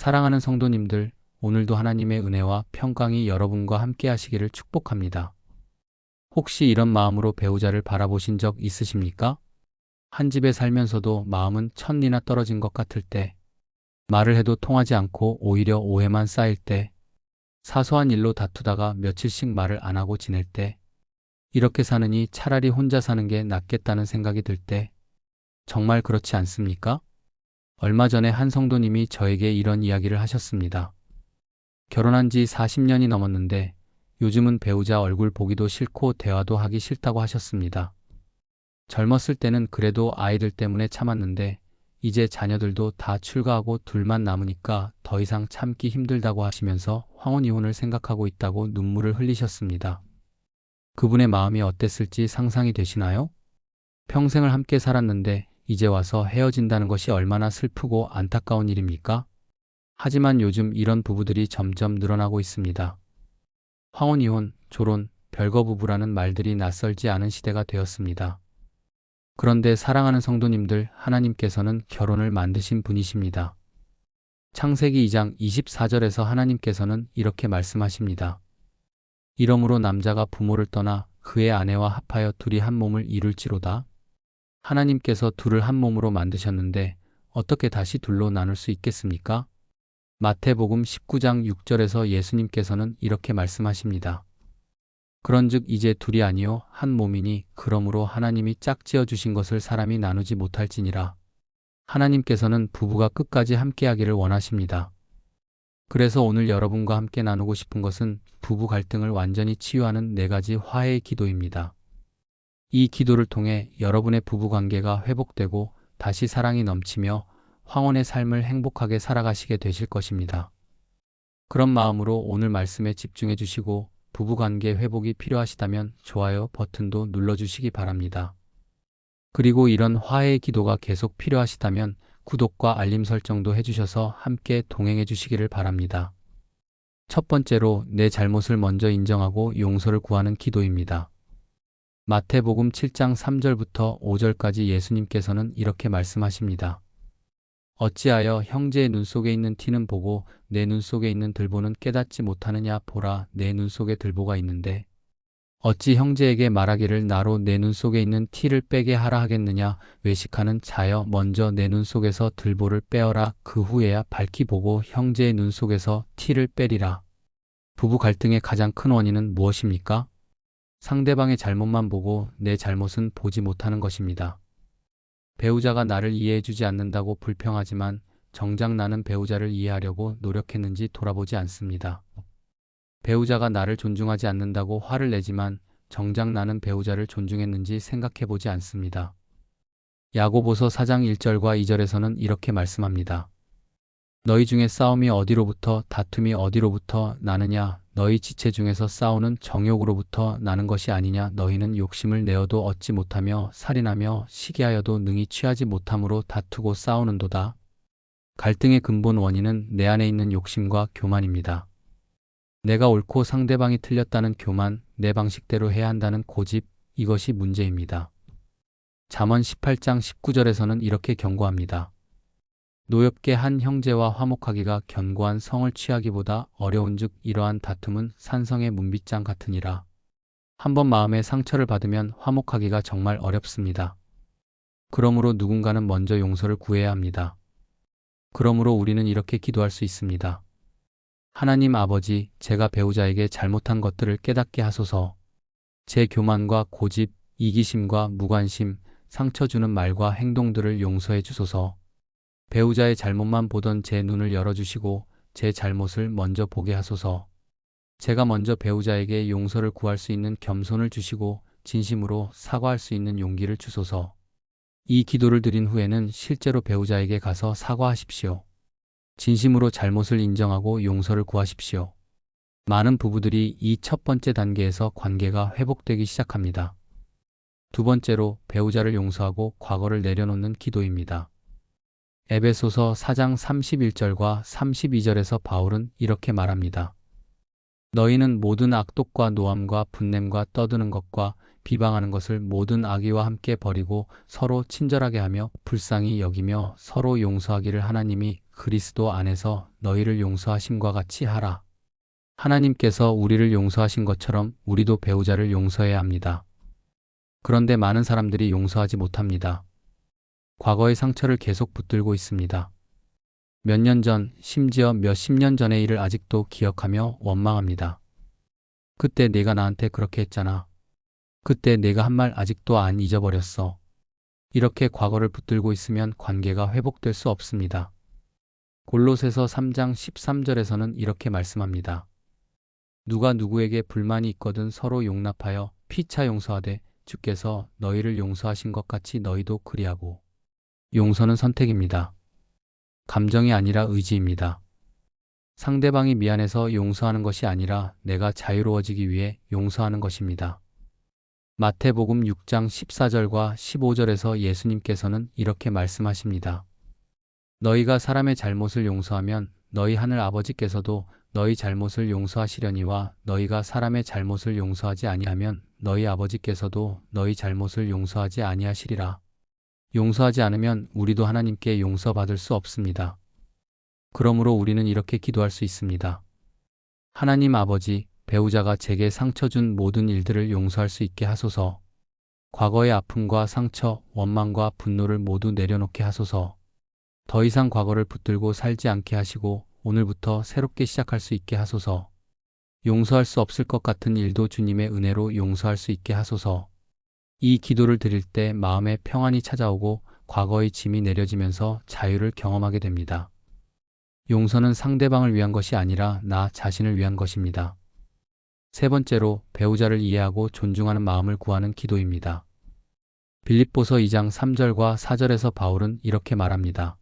사랑하는 성도님들, 오늘도 하나님의 은혜와 평강이 여러분과 함께 하시기를 축복합니다. 혹시 이런 마음으로 배우자를 바라보신 적 있으십니까? 한 집에 살면서도 마음은 천리나 떨어진 것 같을 때, 말을 해도 통하지 않고 오히려 오해만 쌓일 때, 사소한 일로 다투다가 며칠씩 말을 안 하고 지낼 때, 이렇게 사느니 차라리 혼자 사는 게 낫겠다는 생각이 들 때, 정말 그렇지 않습니까? 얼마 전에 한 성도님이 저에게 이런 이야기를 하셨습니다. 결혼한 지 40년이 넘었는데 요즘은 배우자 얼굴 보기도 싫고 대화도 하기 싫다고 하셨습니다. 젊었을 때는 그래도 아이들 때문에 참았는데 이제 자녀들도 다 출가하고 둘만 남으니까 더 이상 참기 힘들다고 하시면서 황혼 이혼을 생각하고 있다고 눈물을 흘리셨습니다. 그분의 마음이 어땠을지 상상이 되시나요? 평생을 함께 살았는데 이제 와서 헤어진다는 것이 얼마나 슬프고 안타까운 일입니까? 하지만 요즘 이런 부부들이 점점 늘어나고 있습니다. 황혼, 이혼, 졸혼, 별거 부부라는 말들이 낯설지 않은 시대가 되었습니다. 그런데 사랑하는 성도님들, 하나님께서는 결혼을 만드신 분이십니다. 창세기 2장 24절에서 하나님께서는 이렇게 말씀하십니다. 이러므로 남자가 부모를 떠나 그의 아내와 합하여 둘이 한 몸을 이룰지로다. 하나님께서 둘을 한 몸으로 만드셨는데 어떻게 다시 둘로 나눌 수 있겠습니까? 마태복음 19장 6절에서 예수님께서는 이렇게 말씀하십니다. 그런즉 이제 둘이 아니요 한 몸이니 그러므로 하나님이 짝지어 주신 것을 사람이 나누지 못할지니라. 하나님께서는 부부가 끝까지 함께하기를 원하십니다. 그래서 오늘 여러분과 함께 나누고 싶은 것은 부부 갈등을 완전히 치유하는 4가지 화해의 기도입니다. 이 기도를 통해 여러분의 부부관계가 회복되고 다시 사랑이 넘치며 황혼의 삶을 행복하게 살아가시게 되실 것입니다. 그런 마음으로 오늘 말씀에 집중해 주시고 부부관계 회복이 필요하시다면 좋아요 버튼도 눌러주시기 바랍니다. 그리고 이런 화해의 기도가 계속 필요하시다면 구독과 알림 설정도 해주셔서 함께 동행해 주시기를 바랍니다. 첫 번째로 내 잘못을 먼저 인정하고 용서를 구하는 기도입니다. 마태복음 7장 3절부터 5절까지 예수님께서는 이렇게 말씀하십니다. 어찌하여 형제의 눈 속에 있는 티는 보고 내 눈 속에 있는 들보는 깨닫지 못하느냐. 보라, 내 눈 속에 들보가 있는데 어찌 형제에게 말하기를 나로 내 눈 속에 있는 티를 빼게 하라 하겠느냐. 외식하는 자여, 먼저 내 눈 속에서 들보를 빼어라. 그 후에야 밝히 보고 형제의 눈 속에서 티를 빼리라. 부부 갈등의 가장 큰 원인은 무엇입니까? 상대방의 잘못만 보고 내 잘못은 보지 못하는 것입니다. 배우자가 나를 이해해주지 않는다고 불평하지만 정작 나는 배우자를 이해하려고 노력했는지 돌아보지 않습니다. 배우자가 나를 존중하지 않는다고 화를 내지만 정작 나는 배우자를 존중했는지 생각해보지 않습니다. 야고보서 4장 1절과 2절에서는 이렇게 말씀합니다. 너희 중에 싸움이 어디로부터 다툼이 어디로부터 나느냐. 너희 지체 중에서 싸우는 정욕으로부터 나는 것이 아니냐. 너희는 욕심을 내어도 얻지 못하며 살인하며 시기하여도 능히 취하지 못함으로 다투고 싸우는도다. 갈등의 근본 원인은 내 안에 있는 욕심과 교만입니다. 내가 옳고 상대방이 틀렸다는 교만, 내 방식대로 해야 한다는 고집, 이것이 문제입니다. 잠언 18장 19절에서는 이렇게 경고합니다. 노엽게 한 형제와 화목하기가 견고한 성을 취하기보다 어려운즉 이러한 다툼은 산성의 문빗장 같으니라. 한번 마음에 상처를 받으면 화목하기가 정말 어렵습니다. 그러므로 누군가는 먼저 용서를 구해야 합니다. 그러므로 우리는 이렇게 기도할 수 있습니다. 하나님 아버지, 제가 배우자에게 잘못한 것들을 깨닫게 하소서. 제 교만과 고집, 이기심과 무관심, 상처 주는 말과 행동들을 용서해 주소서. 배우자의 잘못만 보던 제 눈을 열어주시고 제 잘못을 먼저 보게 하소서. 제가 먼저 배우자에게 용서를 구할 수 있는 겸손을 주시고 진심으로 사과할 수 있는 용기를 주소서. 이 기도를 드린 후에는 실제로 배우자에게 가서 사과하십시오. 진심으로 잘못을 인정하고 용서를 구하십시오. 많은 부부들이 이 첫 번째 단계에서 관계가 회복되기 시작합니다. 두 번째로 배우자를 용서하고 과거를 내려놓는 기도입니다. 에베소서 4장 31절과 32절에서 바울은 이렇게 말합니다. 너희는 모든 악독과 노함과 분냄과 떠드는 것과 비방하는 것을 모든 악의와 함께 버리고 서로 친절하게 하며 불쌍히 여기며 서로 용서하기를 하나님이 그리스도 안에서 너희를 용서하심과 같이 하라. 하나님께서 우리를 용서하신 것처럼 우리도 배우자를 용서해야 합니다. 그런데 많은 사람들이 용서하지 못합니다. 과거의 상처를 계속 붙들고 있습니다. 몇 년 전, 심지어 몇십 년 전의 일을 아직도 기억하며 원망합니다. 그때 내가 나한테 그렇게 했잖아. 그때 내가 한 말 아직도 안 잊어버렸어. 이렇게 과거를 붙들고 있으면 관계가 회복될 수 없습니다. 골로새서 3장 13절에서는 이렇게 말씀합니다. 누가 누구에게 불만이 있거든 서로 용납하여 피차 용서하되 주께서 너희를 용서하신 것 같이 너희도 그리하고. 용서는 선택입니다. 감정이 아니라 의지입니다. 상대방이 미안해서 용서하는 것이 아니라 내가 자유로워지기 위해 용서하는 것입니다. 마태복음 6장 14절과 15절에서 예수님께서는 이렇게 말씀하십니다. 너희가 사람의 잘못을 용서하면 너희 하늘 아버지께서도 너희 잘못을 용서하시려니와 너희가 사람의 잘못을 용서하지 아니하면 너희 아버지께서도 너희 잘못을 용서하지 아니하시리라. 용서하지 않으면 우리도 하나님께 용서받을 수 없습니다. 그러므로 우리는 이렇게 기도할 수 있습니다. 하나님 아버지, 배우자가 제게 상처 준 모든 일들을 용서할 수 있게 하소서. 과거의 아픔과 상처, 원망과 분노를 모두 내려놓게 하소서. 더 이상 과거를 붙들고 살지 않게 하시고 오늘부터 새롭게 시작할 수 있게 하소서. 용서할 수 없을 것 같은 일도 주님의 은혜로 용서할 수 있게 하소서. 이 기도를 드릴 때 마음에 평안이 찾아오고 과거의 짐이 내려지면서 자유를 경험하게 됩니다. 용서는 상대방을 위한 것이 아니라 나 자신을 위한 것입니다. 세 번째로 배우자를 이해하고 존중하는 마음을 구하는 기도입니다. 빌립보서 2장 3절과 4절에서 바울은 이렇게 말합니다.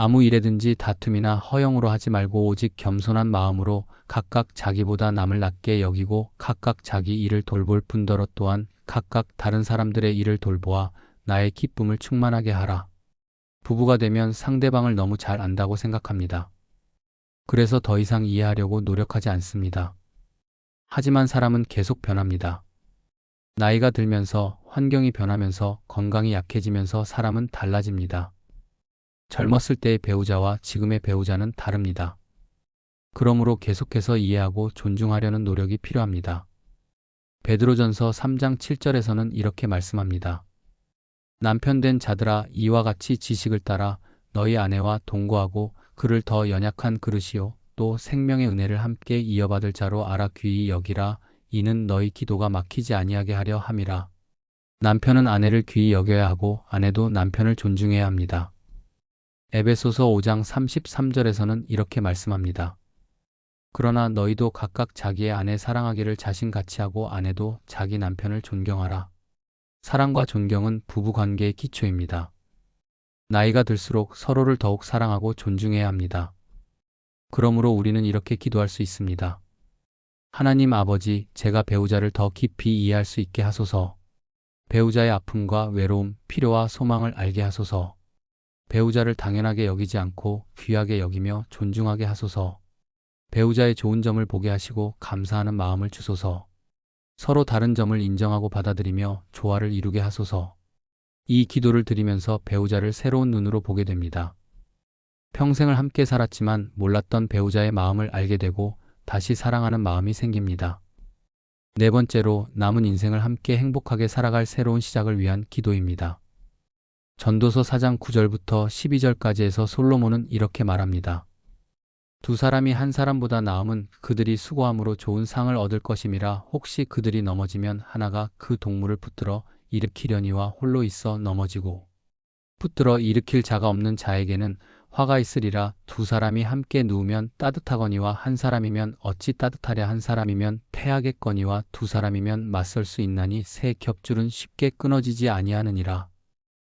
아무 일에든지 다툼이나 허영으로 하지 말고 오직 겸손한 마음으로 각각 자기보다 남을 낮게 여기고 각각 자기 일을 돌볼 뿐더러 또한 각각 다른 사람들의 일을 돌보아 나의 기쁨을 충만하게 하라. 부부가 되면 상대방을 너무 잘 안다고 생각합니다. 그래서 더 이상 이해하려고 노력하지 않습니다. 하지만 사람은 계속 변합니다. 나이가 들면서 환경이 변하면서 건강이 약해지면서 사람은 달라집니다. 젊었을 때의 배우자와 지금의 배우자는 다릅니다. 그러므로 계속해서 이해하고 존중하려는 노력이 필요합니다. 베드로전서 3장 7절에서는 이렇게 말씀합니다. 남편 된 자들아 이와 같이 지식을 따라 너희 아내와 동거하고 그를 더 연약한 그릇이요 또 생명의 은혜를 함께 이어받을 자로 알아 귀히 여기라. 이는 너희 기도가 막히지 아니하게 하려 함이라. 남편은 아내를 귀히 여겨야 하고 아내도 남편을 존중해야 합니다. 에베소서 5장 33절에서는 이렇게 말씀합니다. 그러나 너희도 각각 자기의 아내 사랑하기를 자신같이 하고 아내도 자기 남편을 존경하라. 사랑과 존경은 부부관계의 기초입니다. 나이가 들수록 서로를 더욱 사랑하고 존중해야 합니다. 그러므로 우리는 이렇게 기도할 수 있습니다. 하나님 아버지, 제가 배우자를 더 깊이 이해할 수 있게 하소서. 배우자의 아픔과 외로움, 필요와 소망을 알게 하소서. 배우자를 당연하게 여기지 않고 귀하게 여기며 존중하게 하소서. 배우자의 좋은 점을 보게 하시고 감사하는 마음을 주소서. 서로 다른 점을 인정하고 받아들이며 조화를 이루게 하소서. 이 기도를 드리면서 배우자를 새로운 눈으로 보게 됩니다. 평생을 함께 살았지만 몰랐던 배우자의 마음을 알게 되고 다시 사랑하는 마음이 생깁니다. 네 번째로 남은 인생을 함께 행복하게 살아갈 새로운 시작을 위한 기도입니다. 전도서 4장 9절부터 12절까지에서 솔로몬은 이렇게 말합니다. 두 사람이 한 사람보다 나음은 그들이 수고함으로 좋은 상을 얻을 것임이라. 혹시 그들이 넘어지면 하나가 그 동물을 붙들어 일으키려니와 홀로 있어 넘어지고 붙들어 일으킬 자가 없는 자에게는 화가 있으리라. 두 사람이 함께 누우면 따뜻하거니와 한 사람이면 어찌 따뜻하랴. 한 사람이면 패하겠거니와 두 사람이면 맞설 수 있나니 새 겹줄은 쉽게 끊어지지 아니하느니라.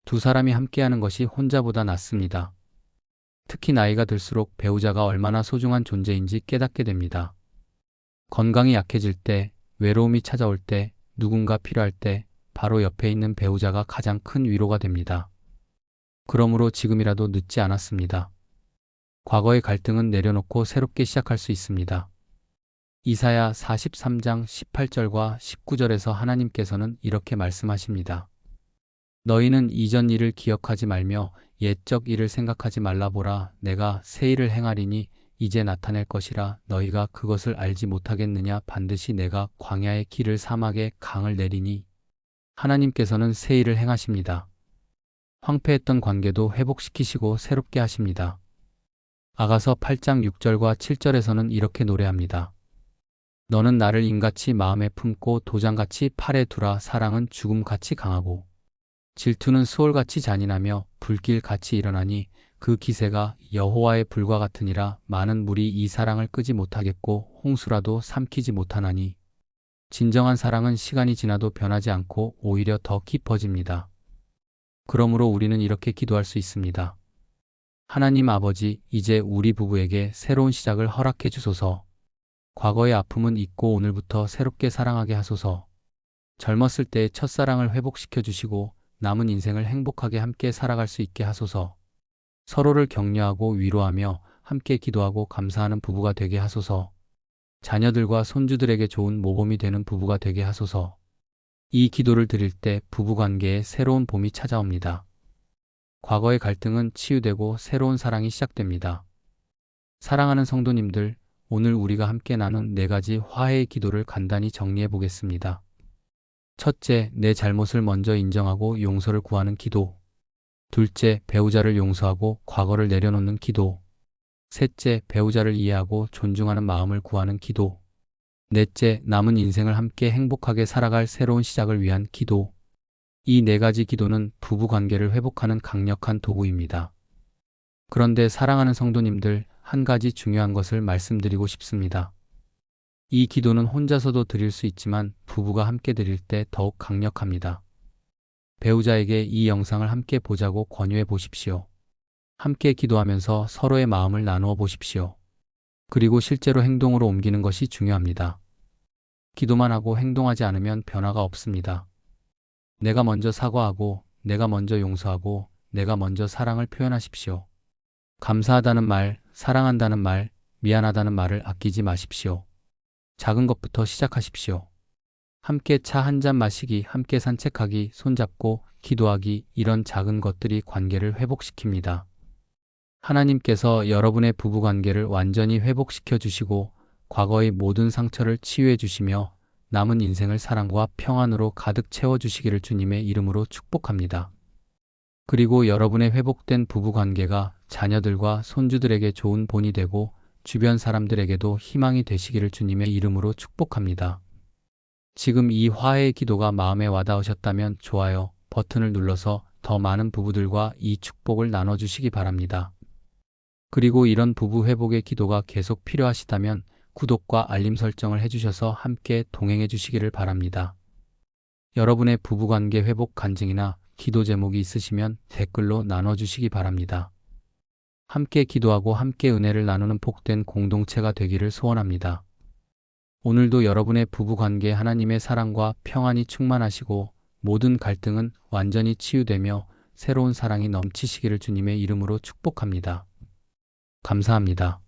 두 사람이 함께하는 것이 혼자보다 낫습니다. 특히 나이가 들수록 배우자가 얼마나 소중한 존재인지 깨닫게 됩니다. 건강이 약해질 때, 외로움이 찾아올 때, 누군가 필요할 때 바로 옆에 있는 배우자가 가장 큰 위로가 됩니다. 그러므로 지금이라도 늦지 않았습니다. 과거의 갈등은 내려놓고 새롭게 시작할 수 있습니다. 이사야 43장 18절과 19절에서 하나님께서는 이렇게 말씀하십니다. 너희는 이전 일을 기억하지 말며 옛적 일을 생각하지 말라. 보라, 내가 새 일을 행하리니 이제 나타낼 것이라. 너희가 그것을 알지 못하겠느냐? 반드시 내가 광야의 길을 사막에 강을 내리니. 하나님께서는 새 일을 행하십니다. 황폐했던 관계도 회복시키시고 새롭게 하십니다. 아가서 8장 6절과 7절에서는 이렇게 노래합니다. 너는 나를 인같이 마음에 품고 도장같이 팔에 두라. 사랑은 죽음같이 강하고 질투는 수월같이 잔인하며 불길같이 일어나니 그 기세가 여호와의 불과 같으니라. 많은 물이 이 사랑을 끄지 못하겠고 홍수라도 삼키지 못하나니 진정한 사랑은 시간이 지나도 변하지 않고 오히려 더 깊어집니다. 그러므로 우리는 이렇게 기도할 수 있습니다. 하나님 아버지, 이제 우리 부부에게 새로운 시작을 허락해 주소서. 과거의 아픔은 잊고 오늘부터 새롭게 사랑하게 하소서. 젊었을 때의 첫사랑을 회복시켜 주시고 남은 인생을 행복하게 함께 살아갈 수 있게 하소서. 서로를 격려하고 위로하며 함께 기도하고 감사하는 부부가 되게 하소서. 자녀들과 손주들에게 좋은 모범이 되는 부부가 되게 하소서. 이 기도를 드릴 때 부부관계에 새로운 봄이 찾아옵니다. 과거의 갈등은 치유되고 새로운 사랑이 시작됩니다. 사랑하는 성도님들, 오늘 우리가 함께 나눈 4가지 화해의 기도를 간단히 정리해 보겠습니다. 첫째, 내 잘못을 먼저 인정하고 용서를 구하는 기도. 둘째, 배우자를 용서하고 과거를 내려놓는 기도. 셋째, 배우자를 이해하고 존중하는 마음을 구하는 기도. 넷째, 남은 인생을 함께 행복하게 살아갈 새로운 시작을 위한 기도. 이 4가지 기도는 부부 관계를 회복하는 강력한 도구입니다. 그런데 사랑하는 성도님들, 한 가지 중요한 것을 말씀드리고 싶습니다. 이 기도는 혼자서도 드릴 수 있지만 부부가 함께 드릴 때 더욱 강력합니다. 배우자에게 이 영상을 함께 보자고 권유해 보십시오. 함께 기도하면서 서로의 마음을 나누어 보십시오. 그리고 실제로 행동으로 옮기는 것이 중요합니다. 기도만 하고 행동하지 않으면 변화가 없습니다. 내가 먼저 사과하고, 내가 먼저 용서하고, 내가 먼저 사랑을 표현하십시오. 감사하다는 말, 사랑한다는 말, 미안하다는 말을 아끼지 마십시오. 작은 것부터 시작하십시오. 함께 차 한 잔 마시기, 함께 산책하기, 손잡고 기도하기, 이런 작은 것들이 관계를 회복시킵니다. 하나님께서 여러분의 부부관계를 완전히 회복시켜 주시고 과거의 모든 상처를 치유해 주시며 남은 인생을 사랑과 평안으로 가득 채워주시기를 주님의 이름으로 축복합니다. 그리고 여러분의 회복된 부부관계가 자녀들과 손주들에게 좋은 본이 되고 주변 사람들에게도 희망이 되시기를 주님의 이름으로 축복합니다. 지금 이 화해의 기도가 마음에 와닿으셨다면 좋아요 버튼을 눌러서 더 많은 부부들과 이 축복을 나눠주시기 바랍니다. 그리고 이런 부부 회복의 기도가 계속 필요하시다면 구독과 알림 설정을 해주셔서 함께 동행해 주시기를 바랍니다. 여러분의 부부관계 회복 간증이나 기도 제목이 있으시면 댓글로 나눠주시기 바랍니다. 함께 기도하고 함께 은혜를 나누는 복된 공동체가 되기를 소원합니다. 오늘도 여러분의 부부관계에 하나님의 사랑과 평안이 충만하시고 모든 갈등은 완전히 치유되며 새로운 사랑이 넘치시기를 주님의 이름으로 축복합니다. 감사합니다.